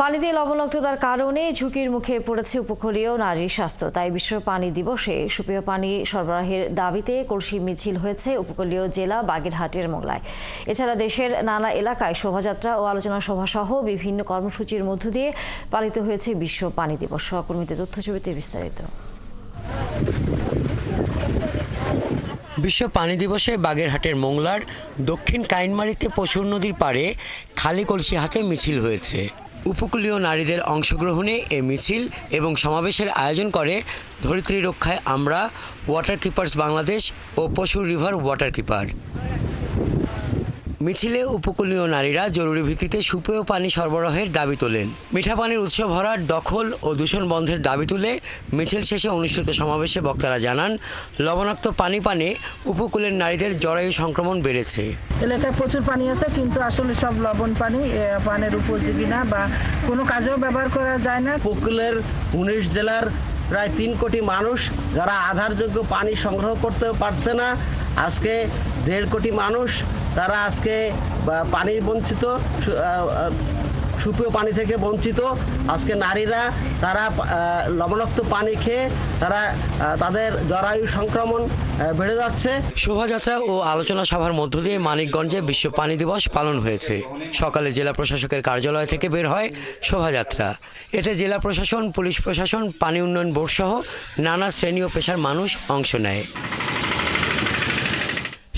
পানিতে লবণাক্ততার কারণে ঝুঁকির মুখে পড়েছে উপকূলীয় নারীর স্বাস্থ্য। তাই বিশ্ব পানি দিবসে সুপেয় পানি সরবরাহের দাবিতে কলসি মিছিল হয়েছে উপকূলীয় জেলা বাগেরহাটের মোংলায়। এছাড়া দেশের নানা এলাকায় শোভাযাত্রা ও আলোচনা সভা সহ বিভিন্ন কর্মসূচির মধ্য দিয়ে পালিত হয়েছে বিশ্ব পানি দিবস। সহকর্মীদের তথ্যছবিতে বিস্তারিত। বিশ্ব পানি দিবসে বাগেরহাটের মোংলার দক্ষিণ কাইনমারিতে পশুর নদীর পাড়ে খালি কলসি হাতে মিছিল হয়েছে। উপকূলীয় নারীদের অংশগ্রহণে এ মিছিল এবং সমাবেশের আয়োজন করে ধরিত্রী রক্ষায় আমরা, ওয়াটার কিপার্স বাংলাদেশ ও পশুর রিভার ওয়াটার কিপার। মিছিলে উপকূলীয় নারীরা জরুরি ভিত্তিতে সুপেয় পানি সরবরাহের দাবি তোলেন। মিঠা পানির উৎস ভরাট, দখল ও দূষণ বন্ধের দাবি তুলে মিছিল শেষে অনুষ্ঠিত সমাবেশে বক্তারা জানান, লবণাক্ত পানি পানে উপকূলের নারীদের জরায়ু সংক্রমণ বেড়েছে। এলাকায় প্রচুর পানি আছে, কিন্তু আসলে সব লবণ পানি পানের উপযোগী না বা কোনো কাজেও ব্যবহার করা যায় না। উপকূলের 19 জেলার প্রায় 3 কোটি মানুষ যারা আধারযোগ্য পানি সংগ্রহ করতে পারছে না, আজকে 1.5 কোটি মানুষ তারা আজকে পানি বঞ্চিত, সুপেয় পানি থেকে বঞ্চিত। আজকে নারীরা তারা লবণাক্ত পানি খেয়ে তাদের জরায়ু সংক্রমণ বেড়ে যাচ্ছে। শোভাযাত্রা ও আলোচনা সভার মধ্য দিয়ে মানিকগঞ্জে বিশ্ব পানি দিবস পালন হয়েছে। সকালে জেলা প্রশাসকের কার্যালয় থেকে বের হয় শোভাযাত্রা। এতে জেলা প্রশাসন, পুলিশ প্রশাসন, পানি উন্নয়ন বোর্ড সহ নানা শ্রেণী ও পেশার মানুষ অংশ নেয়।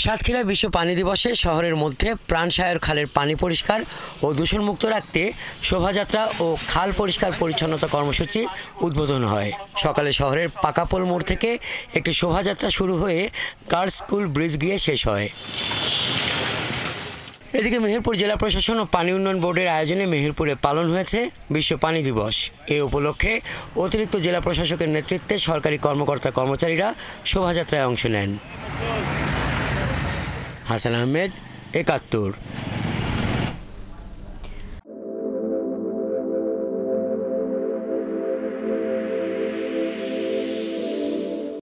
সাতক্ষীরায় বিশ্ব পানি দিবসে শহরের মধ্যে প্রাণসায়র খালের পানি পরিষ্কার ও দূষণমুক্ত রাখতে শোভাযাত্রা ও খাল পরিষ্কার পরিচ্ছন্নতা কর্মসূচি উদ্বোধন হয়। সকালে শহরের পাকাপোল মোড় থেকে একটি শোভাযাত্রা শুরু হয়ে গার্লস স্কুল ব্রিজ গিয়ে শেষ হয়। এদিকে মেহেরপুর জেলা প্রশাসন ও পানি উন্নয়ন বোর্ডের আয়োজনে মেহেরপুরে পালন হয়েছে বিশ্ব পানি দিবস। এ উপলক্ষে অতিরিক্ত জেলা প্রশাসকের নেতৃত্বে সরকারি কর্মকর্তা কর্মচারীরা শোভাযাত্রায় অংশ নেন। হাসান আহমেদ, ৭১।